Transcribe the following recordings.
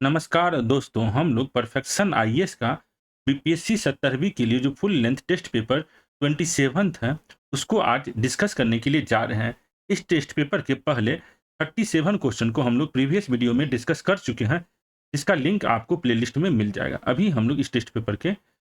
नमस्कार दोस्तों, हम लोग परफेक्शन आईएएस का बीपीएससी 17वीं के लिए जो full length test paper 27th है, उसको आज डिस्कस करने के लिए जा रहे हैं। इस टेस्ट पेपर के पहले 37 क्वेश्चन को हम लोग प्रीवियस वीडियो में डिस्कस कर चुके हैं, जिसका लिंक आपको प्लेलिस्ट में मिल जाएगा। अभी हम लोग इस टेस्ट पेपर के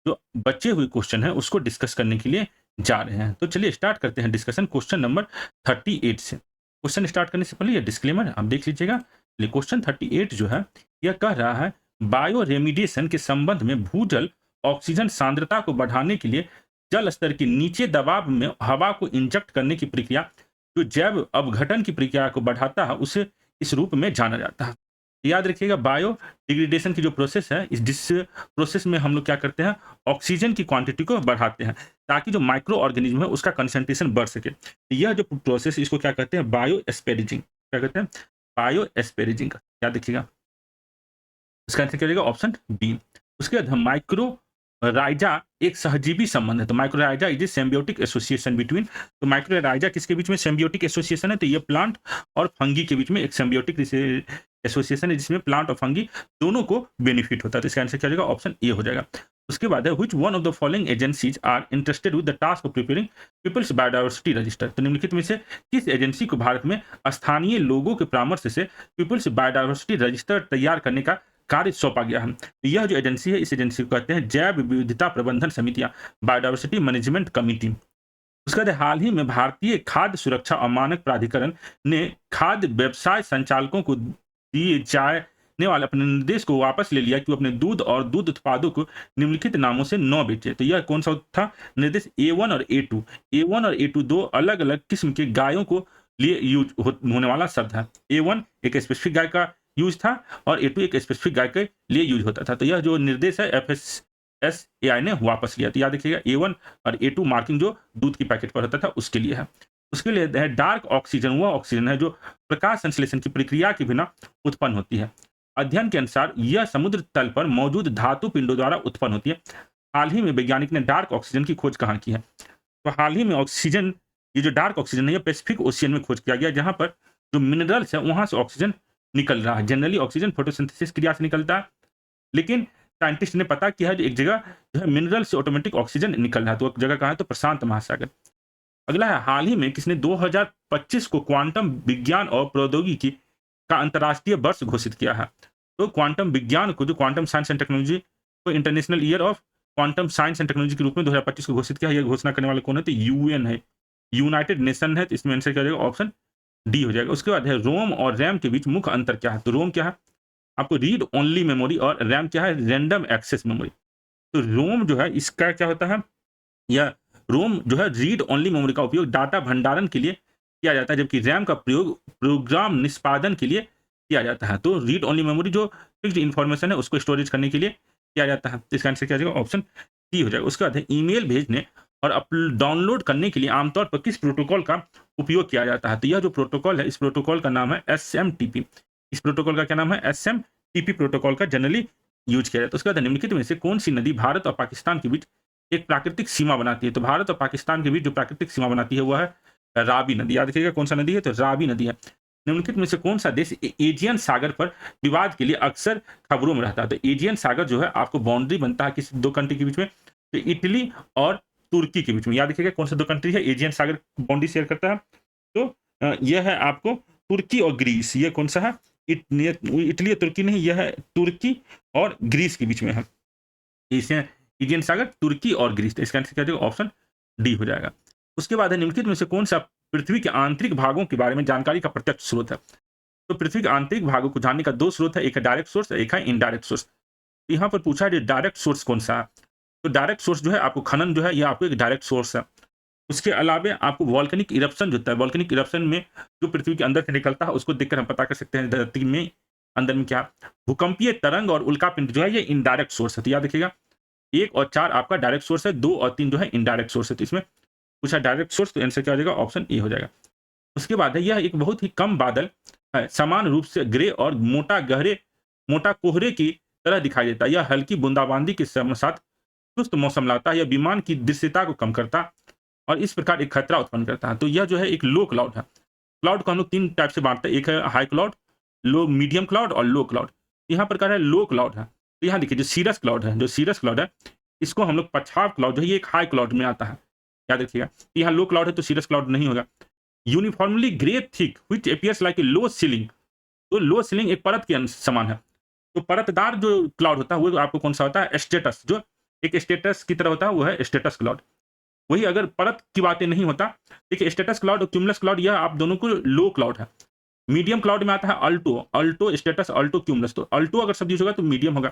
जो बचे हुए क्वेश्चन हैं, उसको डिस्कस करने के लिए जा रहे हैं। तो चलिए स्टार्ट करते हैं डिस्कशन क्वेश्चन नंबर 38 से। क्वेश्चन स्टार्ट करने से पहले ये डिस्क्लेमर आप देख लीजिएगा। क्वेश्चन 38 जो है यह कह रहा है बायो रेमिडिएशन के संबंध में भूजल ऑक्सीजन सांद्रता को बढ़ाने के लिए जल स्तर के नीचे दबाव में हवा को इंजेक्ट करने की प्रक्रिया जो जैव अपघटन की प्रक्रिया को बढ़ाता है उसे इस रूप में जाना जाता है। याद रखिएगा, बायो डिग्रेडेशन की जो प्रोसेस है, जिस प्रोसेस में हम लोग क्या करते हैं, ऑक्सीजन की क्वांटिटी को बढ़ाते हैं ताकि जो माइक्रो ऑर्गेनिज्म है उसका कंसंट्रेशन बढ़ सके। यह जो प्रोसेस, इसको क्या कहते हैं, बायो एस्पेरेजिंग। क्या कहते हैं? बायो एस्पेरेजिंग। याद रखिएगा, इसका आंसर क्या रहेगा? Option B. उसके बाद माइक्रो राइजा एक सहजीवी संबंध है, तो mycorrhiza is a symbiotic association between. तो माइक्रोराइजा किसके बीच में सिम्बियोटिक एसोसिएशन है? तो ये प्लांट और फंगी के बीच में एक सिम्बियोटिक एसोसिएशन है, जिसमें प्लांट और फंगी दोनों को बेनिफिट होता है। तो इसका आंसर क्या हो जाएगा? ऑप्शन ए हो जाएगा। उसके बाद है which one of the following agencies are interested with the task of preparing people's biodiversity register. तो निम्नलिखित में से किस एजेंसी को भारत में स्थानीय लोगों के परामर्श से पीपल्स बायोडायवर्सिटी रजिस्टर तैयार करने का कार्य सौंपा गया है? यह जो एजेंसी है, इस एजेंसी को कहते हैं जैव विविधता प्रबंधन समितियां, बायोडायवर्सिटी मैनेजमेंट कमिटी। उसके बाद हाल ही में भारतीय खाद्य सुरक्षा और मानक प्राधिकरण ने खाद्य व्यवसाय संचालकों को दिए जाने वाले अपने निर्देश को वापस ले लिया कि वो अपने दूध और दूध उत्पादों को निम्नलिखित नामों से न बेचे। तो यह कौन सा था निर्देश? A1 और A2। A1 और A2 दो अलग अलग किस्म के गायों को लिए यूज होने वाला शब्द है। A1 एक स्पेसिफिक गाय का यूज था और A2 एक स्पेसिफिक गाय के लिए यूज होता था। तो यह जो निर्देश है FSSAI ने वापस लिया। तो याद रखिएगा, A1 और A2 मार्किंग जो दूध की पैकेट पर होता था उसके लिए है। उसके लिए है डार्क ऑक्सीजन, वह ऑक्सीजन है जो प्रकाश संश्लेषण की प्रक्रिया के बिना उत्पन्न होती है। अध्ययन के अनुसार यह समुद्र तल पर मौजूद धातु पिंडों द्वारा उत्पन्न होती है। हाल ही में वैज्ञानिक ने डार्क ऑक्सीजन की खोज कहाँ की है? तो हाल ही में ऑक्सीजन, ये जो डार्क ऑक्सीजन है, यह पैसिफिक ओशियन में खोज किया गया, जहां पर जो मिनरल्स है वहां से ऑक्सीजन निकल रहा है। जनरली ऑक्सीजन फोटोसिंथेसिस क्रिया से निकलता है, लेकिन साइंटिस्ट ने पता किया है जो एक जगह जो है मिनरल से ऑटोमेटिक ऑक्सीजन निकल रहा है। तो वो जगह कहाँ है? तो प्रशांत महासागर। अगला है, हाल ही में किसने 2025 को क्वांटम विज्ञान और प्रौद्योगिकी का अंतर्राष्ट्रीय वर्ष घोषित किया है? तो क्वांटम विज्ञान को, जो क्वांटम साइंस एंड टेक्नोलॉजी को international year of quantum science and technology के रूप में 2025 को घोषित किया है। यह घोषणा करने वाले कौन है? तो यूएन है, यूनाइटेड नेशन है। तो इसमें आंसर क्या हो जाएगा? ऑप्शन डी हो जाएगा। उसके बाद है रोम और रैम के बीच मुख्य अंतर क्या है? तो रोम क्या है आपको? रीड ओनली मेमोरी, और रैम क्या है? Random access memory. तो रोम जो है इसका क्या होता है? या रोम जो है रीड ओनली मेमोरी का उपयोग डाटा भंडारण के लिए किया जाता है, जबकि रैम का प्रयोग प्रोग्राम निष्पादन के लिए किया जाता है। तो रीड ओनली मेमोरी जो फिक्स्ड इन्फॉर्मेशन है उसको स्टोरेज करने के लिए किया जाता है। तो इसका आंसर क्या हो जाएगा? ऑप्शन डी हो जाएगा। उसके बाद है ईमेल भेजने और डाउनलोड करने के लिए आमतौर पर किस प्रोटोकॉल का उपयोग किया जाता है? तो यह जो प्रोटोकॉल है, इस प्रोटोकॉल का नाम है SMTP। इस प्रोटोकॉल का क्या नाम है? SMTP प्रोटोकॉल का जनरली यूज किया जाता है। उसके बाद निम्नलिखित में से कौन सी नदी भारत और पाकिस्तान के बीच एक प्राकृतिक सीमा बनाती है? तो भारत और पाकिस्तान के बीच जो प्राकृतिक सीमा बनाती है वह है रावी नदी। याद रखिएगा कौन सा नदी है? तो रावी नदी है। निम्नलिखित में से कौन सा देश एजियन सागर पर विवाद के लिए अक्सर खबरों में रहता है? तो एजियन सागर जो है आपको बाउंड्री बनता है किस दो कंट्री के बीच में? तो इटली और तुर्की के बीच में। याद रखिएगा कौन सा दो कंट्री है एजियन सागर बाउंड्री शेयर करता है? तो यह है आपको तुर्की और ग्रीस। ये कौन सा है? इटली और तुर्की नहीं, यह है तुर्की और ग्रीस के बीच में है। इसे एजियन सागर, तुर्की और ग्रीस। इसका आंसर क्या हो जाएगा? ऑप्शन डी हो जाएगा। उसके बाद है निम्नलिखित में से कौन सा पृथ्वी के आंतरिक भागों के बारे में जानकारी का प्रत्यक्ष स्रोत है? तो पृथ्वी के आंतरिक भागों को जानने का दो स्रोत है, एक है डायरेक्ट सोर्स, एक है इनडायरेक्ट सोर्स। यहाँ पर पूछा है डायरेक्ट सोर्स कौन सा है? तो डायरेक्ट सोर्स जो है आपको खनन जो है, यह आपको एक डायरेक्ट सोर्स है। उसके अलावा आपको वॉल्केनिक इरप्शन जो होता है, वॉल्केनिक इरप्शन में जो पृथ्वी के अंदर से निकलता है उसको देखकर हम पता कर सकते हैं धरती में अंदर में क्या। भूकंपीय तरंग और उल्कापिंड जो है ये इनडायरेक्ट सोर्स है। तो याद रखिएगा 1 और 4 आपका डायरेक्ट सोर्स है, 2 और 3 जो है इनडायरेक्ट सोर्स है। तो इसमें पूछा डायरेक्ट सोर्स, तो आंसर क्या हो जाएगा? ऑप्शन ए हो जाएगा। उसके बाद है यह एक बहुत ही कम बादल है, समान रूप से ग्रे और मोटा कोहरे की तरह दिखाई देता है। यह हल्की बूंदाबांदी के साथ सुस्त मौसम लाता है। यह विमान की दृश्यता को कम करता है और इस प्रकार एक खतरा उत्पन्न करता है। तो यह जो है एक लो क्लाउड है। क्लाउड को हम लोग 3 टाइप से बांटते हैं, एक है हाई क्लाउड, लो मीडियम क्लाउड और लो क्लाउड। यहाँ पर कह रहा है लो क्लाउड है। तो यहाँ देखिए जो सीरस क्लाउड है इसको हम लोग पछाव क्लाउड जो है ये एक हाई क्लाउड में आता है, याद रखिएगा। यहाँ लो क्लाउड है तो सीरस क्लाउड नहीं होगा। Uniformly grey thick which appears like a low ceiling, तो लो सीलिंग एक परत के समान है। तो परतदार जो क्लाउड होता है वो आपको कौन सा होता है, स्टेटस, जो एक स्टेटस की तरह होता है वो है स्टेटस क्लाउड। वही अगर परत की बातें नहीं होता, देखिए स्टेटस क्लाउड और क्यूमुलस क्लाउड यह आप दोनों को लो क्लाउड है। मीडियम क्लाउड में आता है अल्टो स्टेटस, अल्टो क्यूमुलस। तो अल्टो अगर शब्द यूज होगा तो मीडियम होगा,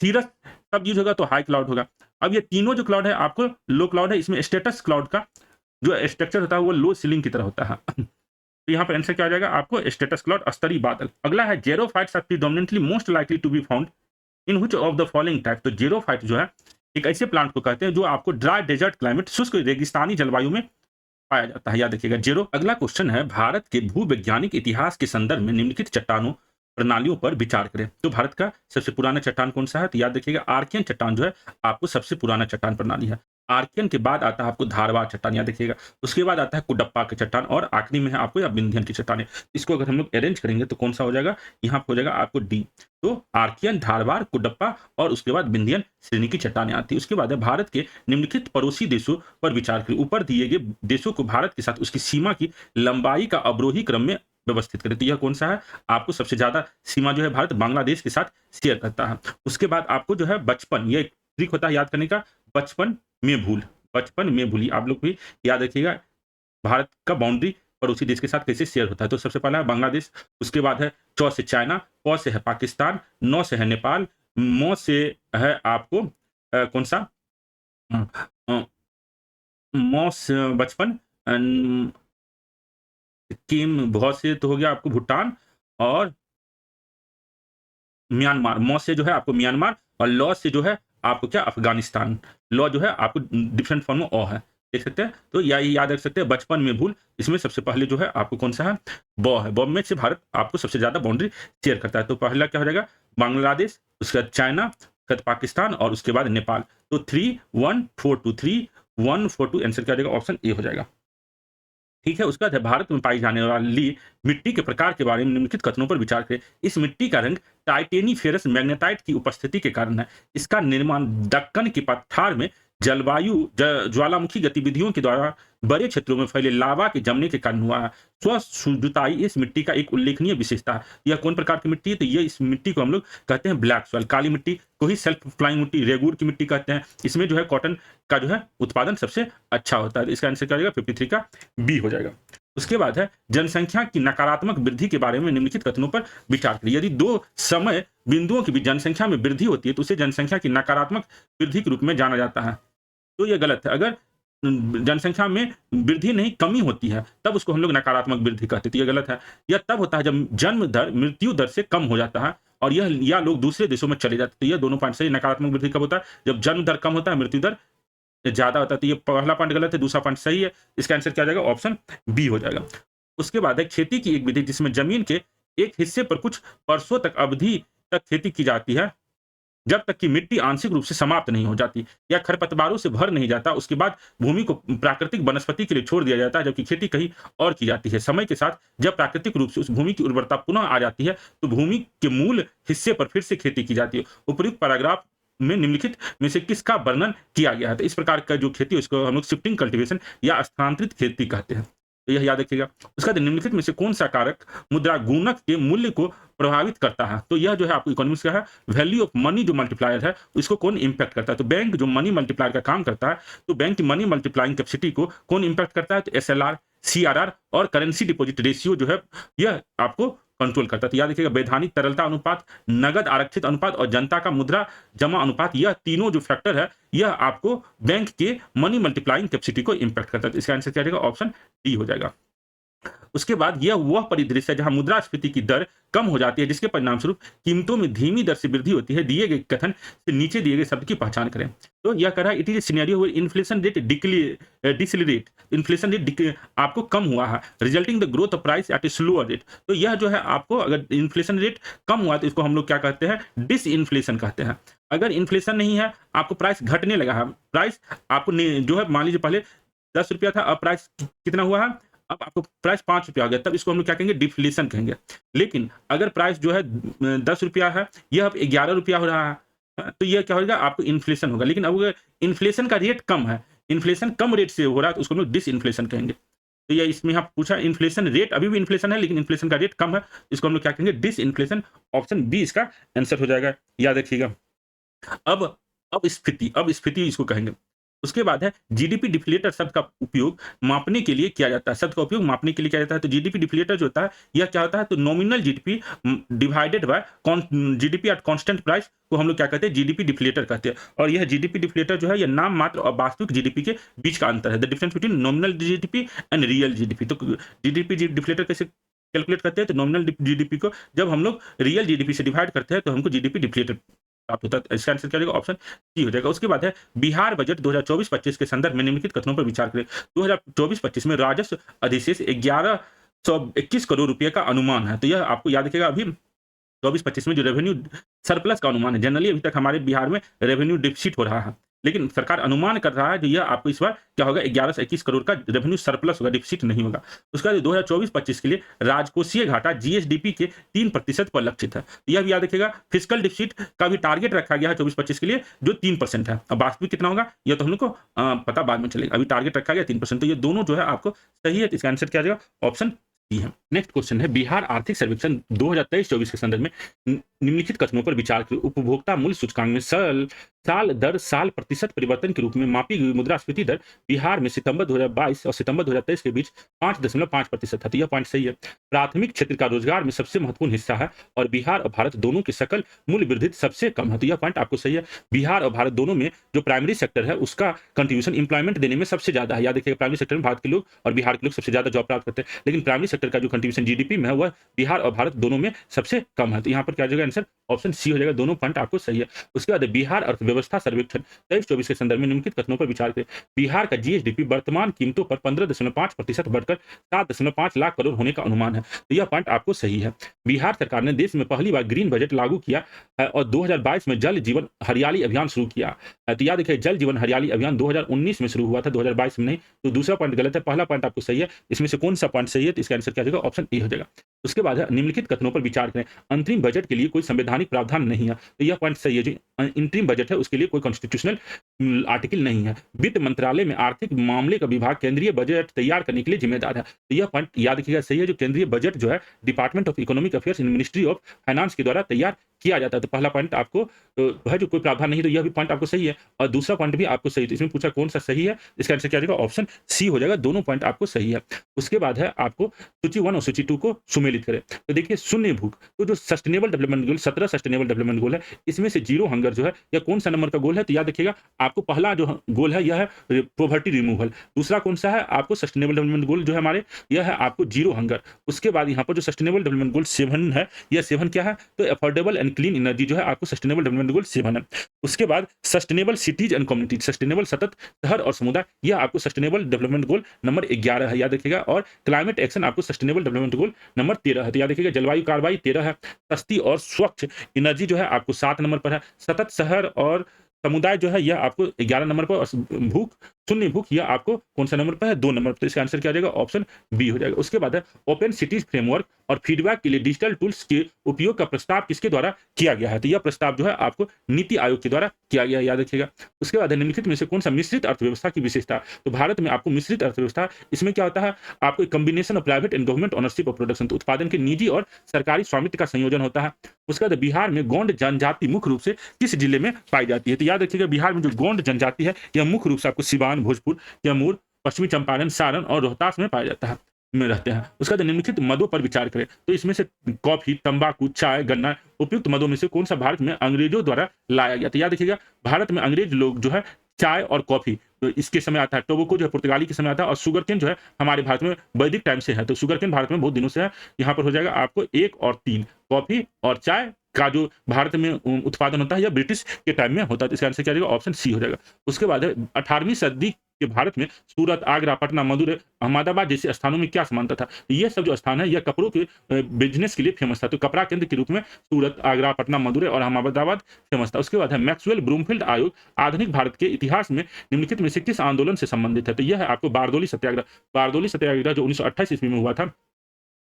सीरस शब्द यूज होगा तो हाई क्लाउड होगा। अब ये तीनों जो क्लाउड है आपको लो क्लाउड है, इसमें स्टेटस क्लाउड का जो स्ट्रक्चर होता है वो लो सीलिंग की तरह होता है। तो यहाँ पर आंसर क्या आ जाएगा आपको, स्टेटस क्लाउड, स्तरीय बादल। अगला है xerophytes are predominantly most likely to be found in which of the following type. तो जेरोफाइट जो है एक ऐसे प्लांट को कहते हैं जो आपको ड्राई डेजर्ट क्लाइमेट, शुष्क रेगिस्तानी जलवायु में पाया जाता है, याद रखिएगा जेरो। अगला क्वेश्चन है भारत के भूवैज्ञानिक इतिहास के संदर्भ में निम्नलिखित चट्टानों प्रणालियों पर विचार करें। तो भारत का सबसे पुराना चट्टान कौन सा है, तो याद रखिएगा आर्कियन चट्टान जो है आपको सबसे पुराना चट्टान प्रणाली है। आर्कियन के बाद आता है आपको धारवाड़ चट्टान, याद रखिएगा। उसके बाद आता है कुडप्पा की चट्टान और आखिरी में है आपको या विंध्यन की चट्टानें। इसको अगर हम लोग अरेंज करेंगे तो कौन सा हो जाएगा, यहाँ पर हो जाएगा आपको डी। तो आर्कियन, धारवाड़, कुडप्पा और उसके बाद विंध्यन श्रेणी की चट्टानें आती है। उसके बाद है भारत के निम्नलिखित पड़ोसी देशों पर विचार करें। ऊपर दिए गए देशों को भारत के साथ उसकी सीमा की लंबाई का अवरोही क्रम में व्यवस्थित करें। तो यह कौन सा है, आपको सबसे ज्यादा सीमा जो है भारत बांग्लादेश के साथ शेयर करता है। उसके बाद आपको जो है बचपन, यह ट्रिक होता है याद करने का, बचपन में भूली आप लोग भी याद रखिएगा। भारत का बाउंड्री पड़ोसी देश के साथ कैसे शेयर होता है, तो सबसे पहला है बांग्लादेश, उसके बाद है च से चाइना, प से है पाकिस्तान, न से है नेपाल, म से है आपको कौन सा, म से बचपन, सिक्किम, बहुत से तो हो गया आपको भूटान और म्यांमार। म से जो है आपको म्यांमार और लॉ से जो है आपको क्या, अफगानिस्तान। लॉ जो है आपको डिफरेंट फॉर्म में ओ है, देख सकते हैं। तो याद रख सकते हैं बचपन में भूल, इसमें सबसे पहले जो है आपको कौन सा है, बॉ है। बॉ में से भारत आपको सबसे ज्यादा बाउंड्री शेयर करता है। तो पहला क्या हो जाएगा, बांग्लादेश, उसके बाद चाइना, उसके बाद पाकिस्तान और उसके बाद नेपाल। तो 3142 आंसर क्या हो जाएगा, ऑप्शन ए हो जाएगा। ठीक है, उसका भारत में पाई जाने वाली मिट्टी के प्रकार के बारे में निम्नलिखित कथनों पर विचार करें। इस मिट्टी का रंग टाइटेनीफेरस मैग्नेटाइट की उपस्थिति के कारण है। इसका निर्माण दक्कन के पठार में जलवायु ज्वालामुखी गतिविधियों के द्वारा बड़े क्षेत्रों में फैले लावा के जमने के कारण हुआ है। स्वशुद्धताई इस मिट्टी का एक उल्लेखनीय विशेषता है। यह कौन प्रकार की मिट्टी है, तो ये इस मिट्टी को हम लोग कहते हैं ब्लैक सॉइल, काली मिट्टी को ही सेल्फ फ्लाइंग मिट्टी, रेगूर की मिट्टी कहते हैं। इसमें जो है कॉटन का जो है उत्पादन सबसे अच्छा होता है। इसका आंसर क्या हो जाएगा, 53 का बी हो जाएगा। उसके बाद है जनसंख्या की नकारात्मक वृद्धि के बारे में निम्नलिखित कथनों पर विचार करिए। यदि दो समय बिंदुओं की भी जनसंख्या में वृद्धि होती है तो उसे जनसंख्या की नकारात्मक वृद्धि के रूप में जाना जाता है। तो यह गलत है। अगर जनसंख्या में वृद्धि नहीं कमी होती है तब उसको हम लोग नकारात्मक वृद्धि कहते हैं, तो यह गलत है। यह तब होता है जब जन्म दर मृत्यु दर से कम हो जाता है और यह लोग दूसरे देशों में चले जाते हैं। तो यह दोनों पॉइंट सही। नकारात्मक वृद्धि कब होता है, जब जन्म दर कम होता है, मृत्यु दर ज्यादा होता है। तो ये पहला पॉइंट गलत है, दूसरा पॉइंट सही है। इसका आंसर क्या आ जाएगा, ऑप्शन बी हो जाएगा। उसके बाद है खेती की एक विधि जिसमें जमीन के एक हिस्से पर कुछ वर्षों तक अवधि तक खेती की जाती है जब तक कि मिट्टी आंशिक रूप से समाप्त नहीं हो जाती या खरपतवारों से भर नहीं जाता। उसके बाद भूमि को प्राकृतिक वनस्पति के लिए छोड़ दिया जाता है, जबकि खेती कहीं और की जाती है। समय के साथ जब प्राकृतिक रूप से उस भूमि की उर्वरता पुनः आ जाती है तो भूमि के मूल हिस्से पर फिर से खेती की जाती है। उपयुक्त पैराग्राफ में निम्नलिखित में से किसका वर्णन किया गया है, तो इस प्रकार का जो खेती है उसको हम लोग शिफ्टिंग कल्टीवेशन या स्थानांतरित खेती कहते हैं। तो यह याद रखिएगा। उसका निम्नलिखित में से कौन सा कारक मुद्रा गुणक के मूल्य को प्रभावित करता है, तो यह जो है आपको इकोनॉमिक्स का है वैल्यू ऑफ मनी जो मल्टीप्लायर है उसको कौन इंपैक्ट करता है। तो बैंक जो मनी मल्टीप्लायर का काम करता है, तो बैंक की मनी मल्टीप्लाइंग कैपेसिटी को कौन इंपैक्ट करता है, तो एसएलआर, सीआरआर और करेंसी डिपॉजिट रेशियो जो है यह आपको कंट्रोल करता है। तो याद रखिएगा वैधानिक तरलता अनुपात, नगद आरक्षित अनुपात और जनता का मुद्रा जमा अनुपात, यह तीनों जो फैक्टर है यह आपको बैंक के मनी मल्टीप्लाइंग कैपेसिटी को इंपैक्ट करता है। तो इसका आंसर क्या रहेगा, ऑप्शन डी हो जाएगा। उसके बाद यह वह परिदृश्य है जहां मुद्रास्फीति की दर कम हो जाती है जिसके परिणाम स्वरूप कीमतों में धीमी दर से वृद्धि होती है। दिए गए कथन से नीचे दिए गए शब्द की पहचान करें। तो यह कह रहा है it is scenario where inflation rate decelerate, inflation rate आपको कम हुआ है, resulting the growth of price at a slower rate. तो यह जो है आपको अगर इन्फ्लेशन रेट कम हुआ तो इसको हम लोग क्या कहते हैं, डिस इन्फ्लेशन कहते हैं। अगर इन्फ्लेशन नहीं है, आपको प्राइस घटने लगा है, प्राइस आपको जो है मान लीजिए पहले 10 रुपया था, अब प्राइस कितना हुआ है, अब आपको प्राइस ₹5 आ गया, तब इसको हम लोग क्या कहेंगे, डिफ्लेशन कहेंगे। लेकिन अगर प्राइस जो है ₹10 है, यह अब ₹11 हो रहा है, तो यह क्या होगा, आपको इन्फ्लेशन होगा। लेकिन अब अगर इन्फ्लेशन का रेट कम है, इन्फ्लेशन कम रेट से हो रहा है, तो उसको हम लोग डिसइन्फ्लेशन कहेंगे। तो ये इसमें यहाँ पूछा, इन्फ्लेशन रेट अभी भी इन्फ्लेशन है, लेकिन इन्फ्लेशन का रेट कम है, इसको हम लोग क्या कहेंगे, डिसइन्फ्लेशन। ऑप्शन बी इसका आंसर हो जाएगा, याद रखिएगा। अब अब स्फीति इसको कहेंगे। उसके बाद है जीडीपी डिफ्लेटर शब्द का उपयोग मापने के लिए किया जाता है। शब्द का उपयोग मापने के लिए किया जाता है, तो जीडीपी डिफ्लेटर जो होता है, यह क्या होता है, तो nominal GDP divided by GDP at constant price को हम लोग क्या कहते हैं, जीडीपी डिफ्लेटर कहते हैं। और यह जीडीपी डिफ्लेटर जो है, यह नाम मात्र और वास्तविक जीडीपी के बीच का अंतर है। The difference between nominal GDP and real GDP. तो जीडीपी डिफ्लेटर कैसे कैलकुलेट करते हैं, तो नॉमिनल जीडीपी को जब हम लोग रियल जीडीपी से डिवाइड करते हैं, तो हमको जीडीपी डिफ्लेटर प्राप्त होता है। इसका आंसर क्या हो जाएगा, ऑप्शन सी हो जाएगा। उसके बाद है बिहार बजट 2024-25 के संदर्भ में निम्नलिखित कथनों पर विचार करें। 2024-25 में राजस्व अधिशेष 1121 करोड़ रुपए का अनुमान है। तो यह आपको याद रखिएगा, अभी 24-25 में जो रेवेन्यू सरप्लस का अनुमान है, जनरली अभी तक हमारे बिहार में रेवेन्यू डिफिसिट हो रहा है, लेकिन सरकार अनुमान कर रहा है कि यह आपको इस बार क्या होगा, 1121 करोड़ का रेवेन्यू सरप्लस होगा, डिफिसिट नहीं होगा। उसके बाद 2024-25 के लिए राजकोषीय घाटा जीएसडीपी के 3% पर लक्षित है। यह भी याद रखिएगा, फिजिकल डिफिसिट का भी टारगेट रखा गया है 24-25 के लिए, जो 3% है। अब वास्तविक कितना होगा, यह तो हम लोग को पता बाद में चलेगा। अभी टारगेट रखा गया 3%, तो ये दोनों जो है आपको सही है। इसका आंसर क्या आ जाएगा, ऑप्शन दी है। नेक्स्ट क्वेश्चन है, बिहार आर्थिक सर्वेक्षण 2023-24 के संदर्भ में निम्नलिखित कथनों पर विचार करें। उपभोक्ता मूल्य सूचकांक में साल दर साल प्रतिशत परिवर्तन के रूप में मापी गई मुद्रास्फीति दर बिहार में सितंबर 2022 और सितंबर 2023 के बीच 5.5% है। तो यह पॉइंट सही है। प्राथमिक क्षेत्र का रोजगार में सबसे महत्वपूर्ण हिस्सा है और बिहार और भारत दोनों के सकल मूल्य वृद्धि सबसे कम है। तो यह पॉइंट आपको सही है। बिहार और भारत दोनों में जो प्राइमरी सेक्टर है, उसका कंट्रीब्यूशन एम्प्लॉयमेंट देने में सबसे ज्यादा है। याद रखिएगा, प्राइमरी सेक्टर में भारत के लोग और बिहार के लोग सबसे ज्यादा जॉब प्राप्त करते हैं, लेकिन प्राइमरी सेक्टर का जो कंट्रीब्यूशन जीडीपी में है, वह बिहार और भारत दोनों में सबसे कम है। तो यहाँ पर क्या हो जाएगा आंसर, ऑप्शन सी हो जाएगा। दोनों पॉइंट आपको सही है। उसके बाद बिहार अर्थव्यवस्था सर्वेक्षण 23-24 के संदर्भ में निम्नलिखित कथनों पर विचार करें। बिहार का जीएसडीपी वर्तमान कीमतों पर 15.5% बढ़कर 7.5 लाख करोड़ होने का अनुमान है। तो यह पॉइंट आपको सही है। बिहार सरकार ने देश में पहली बार ग्रीन बजट लागू किया है और 2022 में जल जीवन हरियाली अभियान शुरू किया है। तो याद रखिए, जल जीवन हरियाली अभियान 2019 में शुरू हुआ था, 2022 में नहीं। तो दूसरा पॉइंट गलत है, पहला पॉइंट आपको सही है। इसमें से कौन सा पॉइंट सही है, तो इसका आंसर क्या हो जाएगा, ऑप्शन ए हो जाएगा। उसके बाद है निम्नलिखित कथनों पर विचार करें। अंतरिम बजट के लिए कोई संवैधानिक प्रावधान नहीं है। तो यह पॉइंट सही है। जो इंटरिम बजट है, उसके लिए कोई कॉन्स्टिट्यूशनल आर्टिकल नहीं है। वित्त मंत्रालय में आर्थिक मामले का विभाग केंद्रीय बजट तैयार करने के लिए जिम्मेदार है। तो यह पॉइंट याद रखिएगा, सही है। जो केंद्रीय बजट जो है, department of economic affairs in ministry of finance के द्वारा तैयार किया जाता है। तो पहला पॉइंट आपको है, जो कोई प्रावधान नहीं, तो यह भी पॉइंट आपको सही है। और दूसरा पॉइंट भी आपको सही। तो इसमें पूछा कौन सा सही है, इसका आंसर क्या हो जाएगा, ऑप्शन सी हो जाएगा। दोनों पॉइंट आपको सही है। उसके बाद है आपको सूची 1 और सूची 2 को सुमेलित करें। तो देखिए, शून्य भूख, तो जो sustainable development goal 17 sustainable development goal है, इसमें से जीरो हंगर जो है, यह कौन सा नंबर का गोल है, तो याद रखिएगा, आपको पहला जो गोल है, यह है पॉवर्टी रिमूवल। दूसरा कौन सा है, आपको सस्टेनेबल डेवलपमेंट गोल जो है हमारे, यह है आपको जीरो हंगर। उसके बाद यहाँ पर जो सस्टेनेबल डेवलपमेंट गोल 7 है, यह 7 क्या है, तो अफोर्डेबल एंड क्लीन एनर्जी जो है, आपको सस्टेनेबल डेवलपमेंट गोल 7 है। उसके बाद sustainable cities and community, sustainable सतत शहर और समुदाय, यह आपको सस्टेनेबल डेवलपमेंट गोल नंबर 11 है, याद रखिएगा। और क्लाइमेट एक्शन आपको सस्टेनेबल डेवलपमेंट गोल नंबर 13 है। तो याद रखिएगा, जलवायु कार्रवाई 13 है। सस्ती और स्वच्छ एनर्जी जो है आपको 7 नंबर पर है। सतत शहर और समुदाय जो है, यह आपको 11 नंबर पर। और भूख, शून्य भूख, यह आपको कौन सा नंबर पर है, 2 नंबर पर। तो इसका आंसर क्या हो जाएगा, ऑप्शन बी हो जाएगा। उसके बाद है ओपन सिटीज फ्रेमवर्क और फीडबैक के लिए डिजिटल टूल्स के उपयोग का प्रस्ताव किसके द्वारा किया गया है, तो यह प्रस्ताव जो है आपको नीति आयोग के द्वारा किया गया है, याद रखिएगा। उसके बाद निम्नलिखित में से कौन सा मिश्रित अर्थव्यवस्था की विशेषता, तो भारत में आपको मिश्रित अर्थव्यवस्था, इसमें क्या होता है, आपको combination of private and government ownership of production, तो उत्पादन के निजी और सरकारी स्वामित्व का संयोजन होता है। उसके बाद बिहार में गोंड जनजाति मुख्य रूप से किस जिले में पाई जाती है, तो याद रखिएगा, बिहार में जो गोंड जनजाति है, यह मुख्य रूप से आपको सिवान, भोजपुर, कैमूर, पश्चिमी चंपारण, सारण और रोहतास में पाया जाता है, में रहते हैं। उसका निम्नलिखित मदों पर विचार करें। तो इसमें से कॉफी, तंबाकू, चाय, गन्ना, उपयुक्त मदों में से कौन सा भारत में अंग्रेजों द्वारा लाया गया, तो याद रखिएगा, भारत में अंग्रेज लोग जो है चाय और कॉफी, तो इसके समय आता है। टोबैको जो है पुर्तगाली के समय आता है। और शुगर केन जो है हमारे भारत में वैदिक टाइम से है। तो शुगर केन भारत में बहुत दिनों से है। यहाँ पर हो जाएगा आपको 1 और 3, कॉफी और चाय का जो भारत में उत्पादन होता है, यह ब्रिटिश के टाइम में होता है। तो इसका आंसर क्या हो जाएगा, ऑप्शन सी हो जाएगा। उसके बाद है 18वीं सदी कि भारत में सूरत, आगरा, पटना, मदुरै, अहमदाबाद जैसे स्थानों में क्या समानता था। ये सब जो स्थान है यह कपड़ों के बिजनेस के लिए फेमस था। तो कपड़ा केंद्र के रूप में सूरत, आगरा, पटना, मदुरै और अहमदाबाद फेमस था। उसके बाद है मैक्सवेल ब्रूमफील्ड आयोग आधुनिक भारत के इतिहास में निम्नलिखित में से किस आंदोलन से संबंधित है। तो यह है आपको बारदोली सत्याग्रह। बारदोली सत्याग्रह जो 1928 ईस्वी में हुआ था,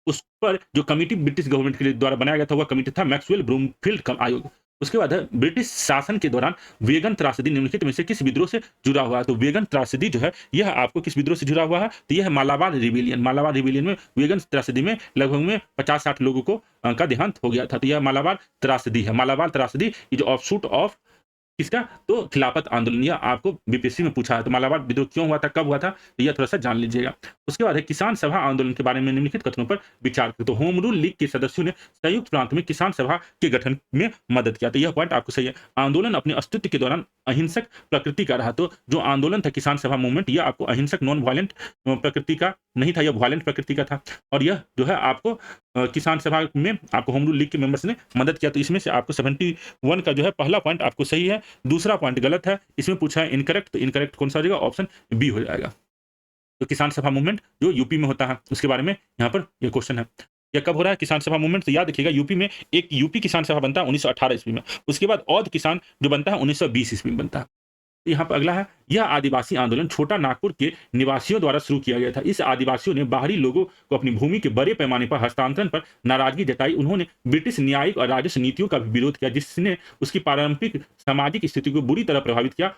उस पर जो कमिटी ब्रिटिश गवर्नमेंट के द्वारा बनाया गया था, वह कमिटी था मैक्सवेल ब्रूमफील्ड आयोग। उसके बाद है ब्रिटिश शासन के दौरान वेगन त्रासदी निम्नलिखित में से किस विद्रोह से जुड़ा हुआ है। तो वेगन त्रासदी जो है यह आपको किस विद्रोह से जुड़ा हुआ है। तो यह है मालाबार रिबेलियन। मालाबार रिबेलियन में वेगन त्रासदी में लगभग में 50-60 लोगों को का देहांत हो गया था। तो यह मालाबार त्रासदी है। मालाबार त्रासदी इज ऑफशूट ऑफ किसका, तो खिलाफत आंदोलन। यह आपको बीपीएससी में पूछा है। तो मालाबार विद्रोह क्यों हुआ था, कब हुआ था, तो यह थोड़ा सा जान लीजिएगा। उसके बाद है किसान सभा आंदोलन के बारे में निम्नलिखित कथनों पर विचार करें। तो होम रूल लीग के सदस्यों ने संयुक्त प्रांत में किसान सभा के गठन में मदद किया। तो यह पॉइंट आपको सही है। आंदोलन अपने अस्तित्व के दौरान अहिंसक प्रकृति का रहा। तो जो आंदोलन था किसान सभा मूवमेंट, यह आपको अहिंसक नॉन वायलेंट प्रकृति का नहीं था, यह वायलेंट प्रकृति का था। और यह जो है आपको किसान सभा में आपको होम रूल लीग के मेंबर्स ने मदद किया। तो इसमें से आपको 71 का जो है पहला पॉइंट आपको सही है, दूसरा पॉइंट गलत है। इसमें पूछा है इनकरेक्ट, तो इनकरेक्ट कौन सा हो जाएगा, ऑप्शन बी हो जाएगा। तो किसान सभा मूवमेंट जो यूपी में होता है, उसके बारे में यहाँ पर ये क्वेश्चन है। यह कब हो रहा है किसान सभा मूवमेंट, तो याद रखिएगा यूपी में एक यूपी किसान सभा बनता है 1918 ईस्वी में। उसके बाद औध किसान जो बनता है 1920 ईस्वी में बनता है। यहाँ पर अगला है, यह आदिवासी आंदोलन छोटा नागपुर के निवासियों द्वारा शुरू किया गया था। इस आदिवासियों ने बाहरी लोगों को अपनी भूमि के बड़े पैमाने पर हस्तांतरण पर नाराजगी जताई। उन्होंने ब्रिटिश न्यायिक और राजस्व नीतियों का भी विरोध किया, जिसने उसकी पारंपरिक सामाजिक स्थिति को बुरी तरह प्रभावित किया।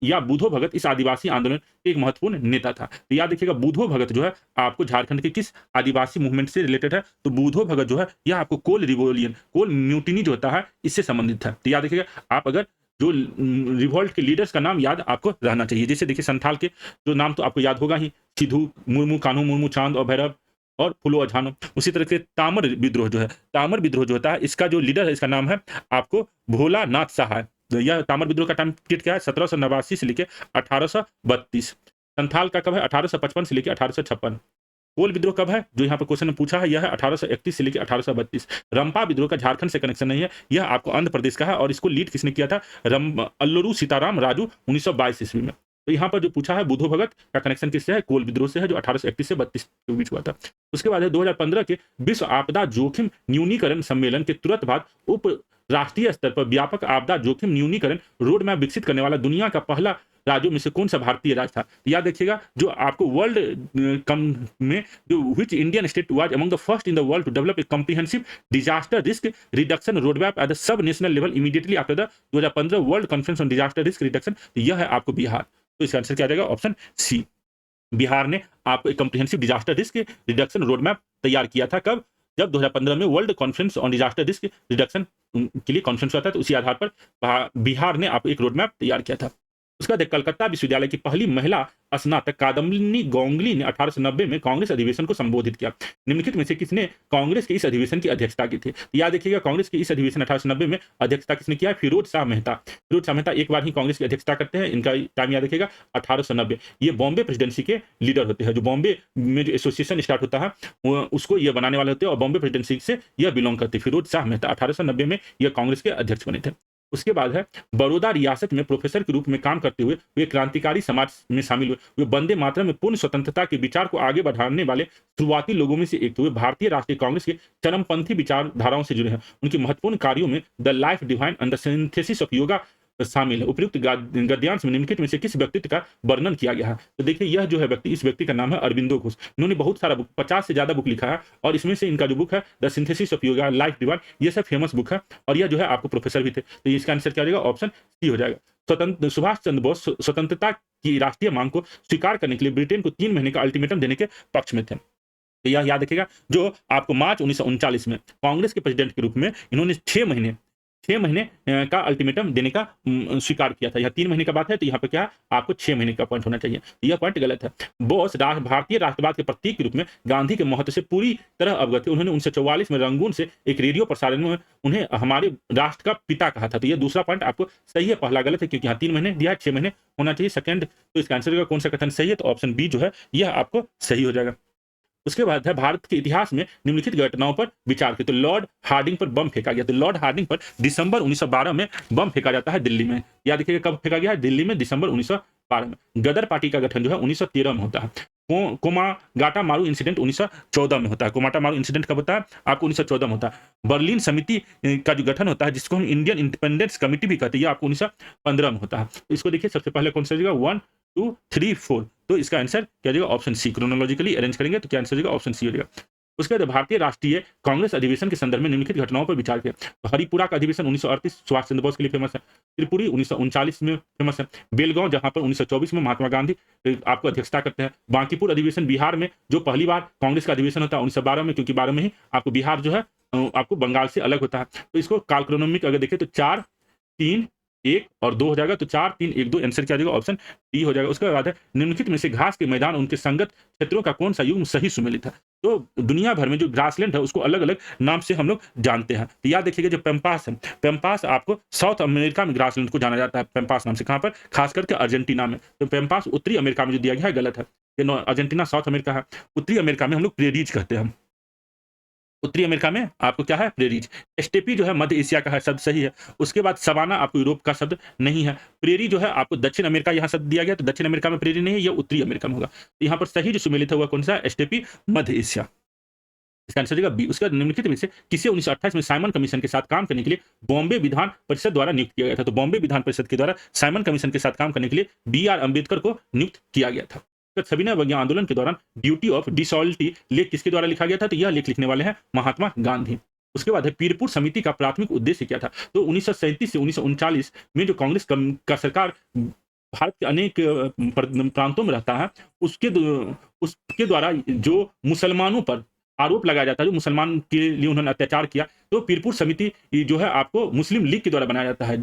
या बुधो भगत इस आदिवासी आंदोलन के एक महत्वपूर्ण नेता था। तो याद रखिएगा बुधो भगत जो है आपको झारखंड के किस आदिवासी मूवमेंट से रिलेटेड है, तो बुधो भगत जो है यह आपको कोल रिवोलियन, कोल म्यूटिनी जो होता है इससे संबंधित है। तो याद रखिएगा आप अगर जो रिवोल्ट के लीडर्स का नाम याद आपको रहना चाहिए। जैसे देखिए संथाल के जो नाम तो आपको याद होगा ही, सिद्धू मुर्मू, कान्हू मुर्मू, चांद और भैरव और फुलो अझानो। उसी तरह से तामर विद्रोह जो है, तामर विद्रोह जो होता है इसका जो लीडर है इसका नाम है आपको भोला नाथ शाह है। तो यह तामर विद्रोह का टाइम पीरियड क्या है, 1789 से लेकर 1832। संथाल का कब है, 1855 से लेकर 1856। कोल विद्रोह कब है, जो यहाँ पर क्वेश्चन में पूछा है, यह है 1831 से लेकर 1832। रंपा विद्रोह का झारखंड से कनेक्शन नहीं है, यह आपको आंध्र प्रदेश का है और इसको लीड किसने किया था, अल्लूरू सीताराम राजू 1922 ईस्वी में। तो यहाँ पर जो पूछा है बुधो भगत का कनेक्शन किससे है, कोल विद्रोह से है, जो 1831 से 32 के बीच हुआ था। उसके बाद है 2015 के विश्व आपदा जोखिम न्यूनीकरण सम्मेलन के तुरंत बाद उप राष्ट्रीय स्तर पर व्यापक आपदा जोखिम न्यूनीकरण रोड मैप विकसित करने वाला दुनिया का पहला राज्यों में से कौन सा भारतीय राज्य था। याद रखिएगा जो आपको वर्ल्ड कम में जो which Indian state was among the first in the world to develop a comprehensive disaster risk reduction road map at the sub national level immediately after the 2015 world conference on disaster risk reduction, यह है आपको बिहार। तो इसका answer क्या आ जाएगा, option C. Bihar ने आपको एक comprehensive disaster risk reduction road map तैयार किया था, कब, जब 2015 में world conference on disaster risk reduction के लिए कॉन्फ्रेंस हुआ था। तो उसी आधार पर बिहार ने आप एक रोड मैप तैयार किया था। उसके बाद कलकत्ता विश्वविद्यालय की पहली महिला स्नातक कादम्बिनी गोंगली ने 1890 में कांग्रेस अधिवेशन को संबोधित किया। निम्नलिखित में से किसने कांग्रेस के इस अधिवेशन की अध्यक्षता की थी। याद रखिएगा कांग्रेस के इस अधिवेशन 1890 में अध्यक्षता किसने किया, फिरोज शाह मेहता। फिरोज शाह मेहता एक बार ही कांग्रेस की अध्यक्षता करते हैं, इनका टाइम याद रखिएगा 1890। ये बॉम्बे प्रेसिडेंसी के लीडर होते हैं, जो बॉम्बे में जो एसोसिएशन स्टार्ट होता है उसको ये बनाने वाले होते हैं और बॉम्बे प्रेसिडेंसी से यह बिलोंग करते हैं। फिरोज शाह मेहता 1890 में यह कांग्रेस के अध्यक्ष बने थे। उसके बाद है बड़ौदा रियासत में प्रोफेसर के रूप में काम करते हुए वे क्रांतिकारी समाज में शामिल हुए। वे वंदे मातरम में पूर्ण स्वतंत्रता के विचार को आगे बढ़ाने वाले शुरुआती लोगों में से एक थे। वे भारतीय राष्ट्रीय कांग्रेस के चरमपंथी विचारधाराओं से जुड़े हैं। उनके महत्वपूर्ण कार्यों में the life divine and the synthesis of yoga शामिल है। उपयुक्त गद्यांश में निम्नलिखित में से किस व्यक्तित्व का वर्णन किया गया है। तो देखिए यह जो है व्यक्ति, इस व्यक्ति का नाम है अरविंदो घोष। इन्होंने बहुत सारा बुक, 50 से ज्यादा बुक लिखा है और इसमें से इनका जो बुक है the synthesis of yoga, life divine, ये सब फेमस बुक है और यह जो है आपको प्रोफेसर भी थे। तो इसका आंसर क्या हो जाएगा, ऑप्शन सी हो जाएगा। स्वतंत्र सुभाष चंद्र बोस स्वतंत्रता की राष्ट्रीय मांग को स्वीकार करने के लिए ब्रिटेन को 3 महीने का अल्टीमेटम देने के पक्ष में थे। तो यह याद रखिएगा जो आपको मार्च 1939 में कांग्रेस के प्रेसिडेंट के रूप में इन्होंने 6 महीने का अल्टीमेटम देने का स्वीकार किया था। यह 3 महीने का बात है, तो यहाँ पे क्या आपको 6 महीने का पॉइंट होना चाहिए। यह पॉइंट गलत है। बोस भारतीय राष्ट्रवाद के प्रतीक के रूप में गांधी के महत्व से पूरी तरह अवगत थे। उन्होंने 1944 में रंगून से एक रेडियो प्रसारण में उन्हें हमारे राष्ट्र का पिता कहा था। तो यह दूसरा पॉइंट आपको सही है, पहला गलत है, क्योंकि यहाँ 3 महीने दिया है, 6 महीने होना चाहिए सेकंड। तो इसका आंसर का कौन सा कथन सही है, तो ऑप्शन बी जो है यह आपको सही हो जाएगा। उसके बाद है भारत के इतिहास में निम्नलिखित घटनाओं पर विचार किया। तो लॉर्ड हार्डिंग पर बम फेंका गया। तो लॉर्ड हार्डिंग पर दिसंबर 1912 में बम फेंका जाता है दिल्ली में। याद रखिएगा कब फेंका गया है, दिल्ली में दिसंबर 1912 1912 में। गदर पार्टी का गठन जो है 1913 में होता है। कोमागाटा मारू इंसिडेंट 1914 में होता है। कोमाटा मारू इंसिडेंट कब होता है? आपको 1914 में होता है। बर्लिन समिति का जो गठन होता है, जिसको हम इंडियन इंडिपेंडेंस कमिटी भी कहते हैं, ये आपको 1915 में होता है। इसको देखिए, सबसे पहले कौन सा हो जाएगा? 1 2 3 4, तो इसका आंसर क्या हो जाएगा? Option C. क्रोनोलॉजिकली अरेंज करेंगे तो क्या आंसर हो जाएगा? ऑप्शन सी हो जाएगा। उसके बाद भारतीय राष्ट्रीय कांग्रेस अधिवेशन के संदर्भ में निम्नलिखित घटनाओं पर विचार किया। तो हरिपुरा का अधिवेशन 1938 सुभाष चंद्र बोस के लिए फेमस है। त्रिपुरी 1939 में फेमस है। बेलगांव, जहां पर 1924 में महात्मा गांधी आपको अध्यक्षता करते हैं। बांकीपुर अधिवेशन बिहार में, जो पहली बार कांग्रेस का अधिवेशन होता है 1912 में, क्योंकि 12 में ही आपको बिहार जो है आपको बंगाल से अलग होता है। तो इसको कालक्रॉनोमिक अगर देखें तो 4 3 1 और 2 हो जाएगा, तो 4 3 1 2 आंसर क्या हो जाएगा? ऑप्शन डी हो जाएगा। उसके बाद है निम्नलिखित में से घास के मैदान उनके संगत क्षेत्रों का कौन सा युग्म सही सुमेलित है? तो दुनिया भर में जो ग्रासलैंड है उसको अलग अलग नाम से हम लोग जानते हैं। तो याद रखिएगा, जो पेम्पास है, पेम्पास आपको साउथ अमेरिका में ग्रासलैंड को जाना जाता है पेम्पास नाम से। कहाँ पर? खास करके अर्जेंटीना में। तो पेम्पास उत्तरी अमेरिका में जो दिया गया है गलत है। अर्जेंटीना साउथ अमेरिका है। उत्तरी अमेरिका में हम लोग प्रेरीज कहते हैं। उत्तरी अमेरिका में आपको क्या है? प्रेरीज। स्टेपी जो है मध्य एशिया का है, शब्द सही है। उसके बाद सवाना आपको यूरोप का शब्द नहीं है। प्रेरी जो है आपको दक्षिण अमेरिका यहाँ शब्द दिया गया, तो दक्षिण अमेरिका में प्रेरी नहीं है, यह उत्तरी अमेरिका में होगा। तो यहाँ पर सही जो सुमेलित है वह कौन सा? स्टेपी, मध्य एशिया। इसका आंसर होगा बी। उसके बाद निम्नलिखित में से किसे 1928 में साइमन कमीशन के साथ काम करने के लिए बॉम्बे विधान परिषद द्वारा नियुक्त किया गया था? तो बॉम्बे विधान परिषद के द्वारा साइमन कमीशन के साथ काम करने के लिए बी.आर. अम्बेडकर को नियुक्त किया गया था। सविनय अवज्ञा आंदोलन के दौरान ड्यूटी ऑफ डिसॉल्टी लेख किसके द्वारा लिखा गया था? तो यह लेख लिखने वाले हैं महात्मा गांधी। उसके बाद है पीरपुर समिति का प्राथमिक उद्देश्य क्या था? तो 1937 से 1939 में जो कांग्रेस का सरकार भारत के अनेक प्रांतों में रहता है, उसके द्वारा जो मुसलमानों पर आरोप लगाया जाता है, जो मुसलमान के लिए उन्होंने अत्याचार किया, तो पीरपुर समिति जो है आपको मुस्लिम लीग के द्वारा बनाया जाता है।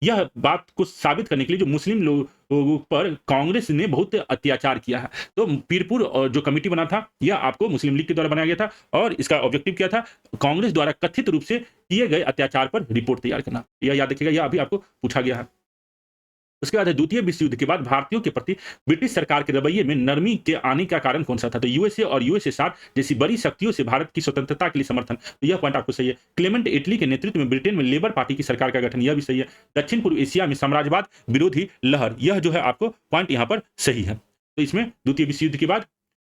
यह बात को साबित करने के लिए जो मुस्लिम लोगों पर कांग्रेस ने बहुत अत्याचार किया है, तो पीरपुर जो कमेटी बना था यह आपको मुस्लिम लीग के द्वारा बनाया गया था, और इसका ऑब्जेक्टिव क्या था? कांग्रेस द्वारा कथित रूप से किए गए अत्याचार पर रिपोर्ट तैयार करना। यह याद रखिएगा, यह अभी आपको पूछा गया है। उसके बाद द्वितीय विश्व युद्ध के बाद भारतीयों के प्रति ब्रिटिश सरकार के रवैये में नरमी के आने का कारण कौन सा था? तो यूएसए और यूएसएसआर जैसी बड़ी शक्तियों से भारत की स्वतंत्रता के लिए समर्थन। तो यह पॉइंट आपको सही है। क्लेमेंट इटली के नेतृत्व में ब्रिटेन में लेबर पार्टी की सरकार का गठन, यह भी सही है। दक्षिण पूर्व एशिया में साम्राज्यवाद विरोधी लहर, यह जो है आपको पॉइंट यहाँ पर सही है। तो इसमें द्वितीय विश्व युद्ध के बाद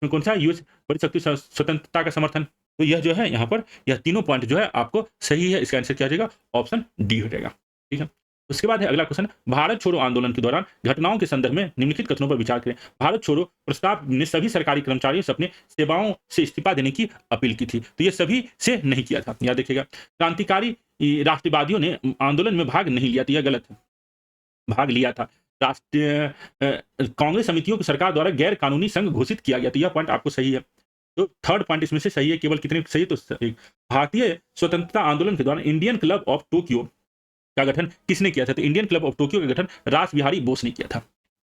कौन सा? यूएस बड़ी शक्ति स्वतंत्रता का समर्थन। तो यह जो है यहाँ पर यह तीनों पॉइंट जो है आपको सही है। इसका आंसर क्या हो जाएगा? ऑप्शन डी हो जाएगा। ठीक है। उसके बाद है अगला क्वेश्चन, भारत छोड़ो आंदोलन के दौरान घटनाओं के संदर्भ में निम्नलिखित कथनों पर विचार करें। भारत छोड़ो प्रस्ताव ने सभी सरकारी कर्मचारियों से अपने सेवाओं से इस्तीफा देने की अपील की थी, तो ये सभी से नहीं किया था। याद रखिएगा, क्रांतिकारी राष्ट्रवादियों ने आंदोलन में भाग नहीं लिया, तो यह गलत है। भाग लिया था। राष्ट्रीय कांग्रेस समितियों को सरकार द्वारा गैर कानूनी संघ घोषित किया गया, तो यह पॉइंट आपको सही है। तो थर्ड पॉइंट इसमें से सही है, केवल कितने सही? तो भारतीय स्वतंत्रता आंदोलन के दौरान इंडियन क्लब ऑफ टोक्यो का गठन किसने किया था? तो इंडियन क्लब ऑफ टोक्यो का गठन रास बिहारी बोस ने किया था।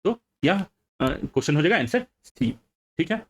तो यह क्वेश्चन हो जाएगा आंसर सी। ठीक है।